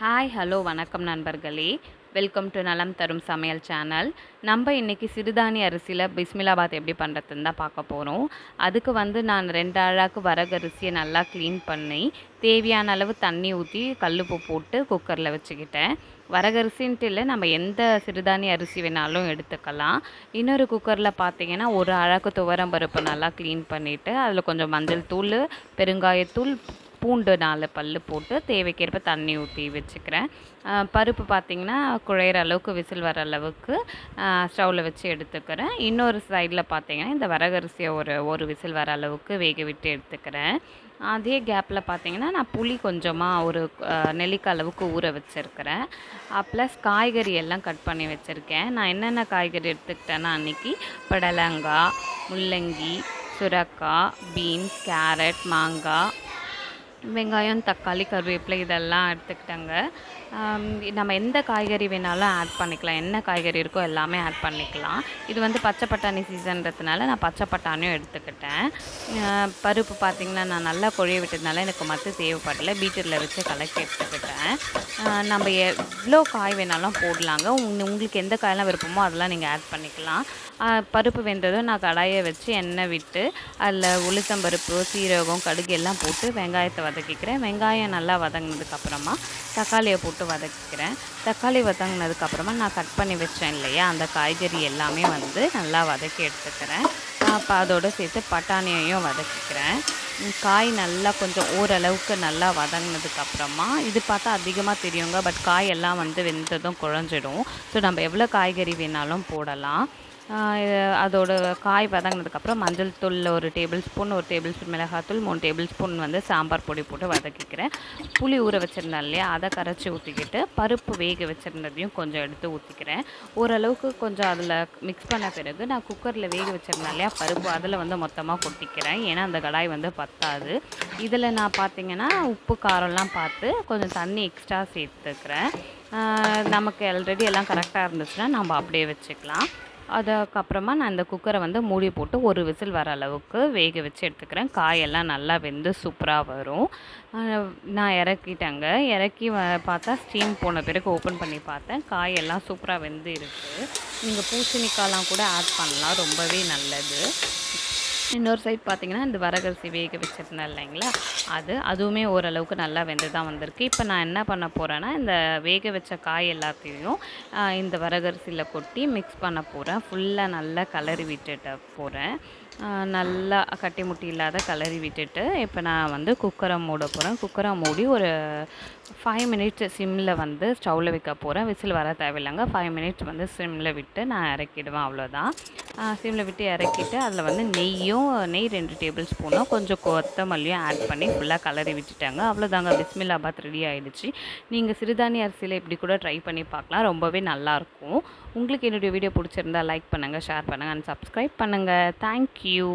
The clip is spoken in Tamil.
ஹாய் ஹலோ வணக்கம் நண்பர்களே. வெல்கம் டு நலம் தரும் சமையல் சேனல். நம்ம இன்றைக்கி சிறுதானிய அரிசியில் பிஸ்மிலாபாத் எப்படி பண்ணுறதுன்னு தான் பார்க்க போகிறோம். அதுக்கு நான் 2 அழாக்கு வரகரிசியை நல்லா க்ளீன் பண்ணி தேவையான அளவு தண்ணி ஊற்றி கல்லுப்பு போட்டு குக்கரில் வச்சுக்கிட்டேன். வரகரிசின்ட்டு இல்லை, நம்ம எந்த சிறுதானிய அரிசி வேணாலும் எடுத்துக்கலாம். இன்னொரு குக்கரில் பார்த்தீங்கன்னா ஒரு அழாக்கு துவரம் பருப்பு நல்லா க்ளீன் பண்ணிவிட்டு அதில் கொஞ்சம் மஞ்சள் தூள், பெருங்காயத்தூள், பூண்டு 4 பல் போட்டு தேவைக்கேற்ப தண்ணி ஊற்றி வச்சுக்கிறேன். பருப்பு பார்த்திங்கன்னா குழையிற அளவுக்கு விசில் வர அளவுக்கு ஸ்டவ்வில் வச்சு எடுத்துக்கிறேன். இன்னொரு சைடில் பார்த்திங்கன்னா இந்த வரகரிசியை ஒரு விசில் வர அளவுக்கு வேக விட்டு எடுத்துக்கிறேன். அதே கேப்பில் பார்த்திங்கன்னா நான் புளி கொஞ்சமாக ஒரு நெல்லிக்காய் அளவுக்கு ஊற வச்சுருக்கிறேன். ப்ளஸ் காய்கறி எல்லாம் கட் பண்ணி வச்சுருக்கேன். நான் என்னென்ன காய்கறி எடுத்துக்கிட்டேன்னா அன்றைக்கி புடலங்காய், முள்ளங்கி, சுரக்காய், பீன்ஸ், கேரட், மாங்காய், வெங்காயம், தக்காளி, கருவேப்பிலை இதெல்லாம் எடுத்துக்கிட்டேங்க. நம்ம எந்த காய்கறி வேணாலும் ஆட் பண்ணிக்கலாம். என்ன காய்கறி இருக்கோ எல்லாமே ஆட் பண்ணிக்கலாம். இது பச்சை பட்டாணி சீசன்றதுனால நான் பச்சை பட்டாணியும் எடுத்துக்கிட்டேன். பருப்பு பார்த்திங்கன்னா நான் நல்லா கொழைய விட்டதுனால எனக்கு மத்து தேவைப்படலை. பீட்டரில் வச்சு கலக்கி எடுத்துக்கிட்டேன். நம்ம எவ்வளோ காய் வேணாலும் போடலாங்க. உங்களுக்கு எந்த காயெல்லாம் விருப்பமோ அதெல்லாம் நீங்கள் ஆட் பண்ணிக்கலாம். பருப்பு வெந்ததும் நான் கடாயை வச்சு எண்ணெய் விட்டு அதில் உளுத்தம்பருப்பு, சீரகம், கடுகு எல்லாம் போட்டு வெங்காயத்தை வதக்கிக்கிறேன். வெங்காயம் நல்லா வதங்கினதுக்கப்புறமா தக்காளியை போட்டு வதக்கிக்கிறேன். தக்காளி வதங்கினதுக்கப்புறமா நான் கட் பண்ணி வச்சேன் இல்லையா, அந்த காய்கறி எல்லாமே நல்லா வதக்கி எடுத்துக்கிறேன். அப்போ அதோடு சேர்த்து பட்டாணியையும் வதக்கிக்கிறேன். காய் நல்லா கொஞ்சம் ஓரளவுக்கு நல்லா வதங்கினதுக்கப்புறமா இது பார்த்தா அதிகமாக தெரியுங்க, பட் காய் எல்லாம் வெந்ததும் குழஞ்சிடும். ஸோ நம்ம எவ்வளோ காய்கறி வேணாலும் போடலாம். அதோட காய் வதங்கினதுக்கப்புறம் மஞ்சள் தூள் 1 டேபிள் ஸ்பூன், 1 டேபிள் ஸ்பூன் மிளகாத்தூள், 3 டேபிள் ஸ்பூன் சாம்பார் பொடி போட்டு வதக்கிக்கிறேன். புளி ஊற வச்சுருந்தேன் இல்லையா, அதை கரைச்சி ஊற்றிக்கிட்டு பருப்பு வேக வச்சுருந்ததையும் கொஞ்சம் எடுத்து ஊற்றிக்கிறேன். ஓரளவுக்கு கொஞ்சம் அதில் மிக்ஸ் பண்ண பிறகு நான் குக்கரில் வேக வச்சுருந்தேன் இல்லையா பருப்பு, அதில் மொத்தமாக கொட்டிக்கிறேன். ஏன்னா அந்த கடாய் பத்தாது. இதில் நான் பார்த்திங்கன்னா உப்பு காரம்லாம் பார்த்து கொஞ்சம் தண்ணி எக்ஸ்ட்ரா சேர்த்துக்கிறேன். நமக்கு ஆல்ரெடி எல்லாம் கரெக்டாக இருந்துச்சுன்னா நம்ம அப்படியே வச்சுக்கலாம். அதுக்கப்புறமா நான் இந்த குக்கரை மூடி போட்டு ஒரு விசில் வர அளவுக்கு வேக வச்சு எடுத்துக்கிறேன். காயெல்லாம் நல்லா வெந்து சூப்பராக வரும். நான் இறக்கிட்டேங்க. இறக்கி பார்த்தா ஸ்டீம் போன பிறகு ஓப்பன் பண்ணி பார்த்தேன். காயெல்லாம் சூப்பராக வெந்து இருக்குது. நீங்கள் பூசணிக்காயெலாம் கூட ஆட் பண்ணலாம், ரொம்பவே நல்லது. இன்னொரு சைட் பார்த்திங்கன்னா இந்த வரகரிசி வேக வச்சுருந்தேன் இல்லைங்களா, அதுவுமே ஓரளவுக்கு நல்லா வெந்து தான் வந்திருக்கு. இப்போ நான் என்ன பண்ண போகிறேன்னா இந்த வேக வச்ச காய் எல்லாத்தையும் இந்த வரகரிசியில் கொட்டி மிக்ஸ் பண்ண போகிறேன். ஃபுல்லாக நல்லா கிளறி விட்டுட்டு போகிறேன். நல்லா கட்டி முட்டி இல்லாத கிளறி விட்டுட்டு இப்போ நான் குக்கரை மூட போகிறேன். குக்கரை மூடி ஒரு 5 மினிட்ஸ் சிம்மில் ஸ்டவ்வில் வைக்க போகிறேன். விசில் வர தேவையில்லைங்க. 5 மினிட்ஸ் சிம்மில் விட்டு நான் இறக்கிடுவேன், அவ்வளோதான். சிம்மில் விட்டு இறக்கிட்டு அதில் நெய் 2 டேபிள் ஸ்பூனும் கொஞ்சம் கொத்தமல்லியும் ஆட் பண்ணி ஃபுல்லாக கலரி விட்டுட்டாங்க. அவ்வளோதாங்க, பிஸ்மிலாபாத் ரெடி ஆகிடுச்சு. நீங்கள் சிறுதானிய அரிசியில் இப்படி கூட ட்ரை பண்ணி பார்க்கலாம், ரொம்பவே நல்லாயிருக்கும். உங்களுக்கு என்னுடைய வீடியோ பிடிச்சிருந்தா லைக் பண்ணுங்கள், ஷேர் பண்ணுங்கள் அண்ட் சப்ஸ்கிரைப் பண்ணுங்கள். தேங்க்யூ.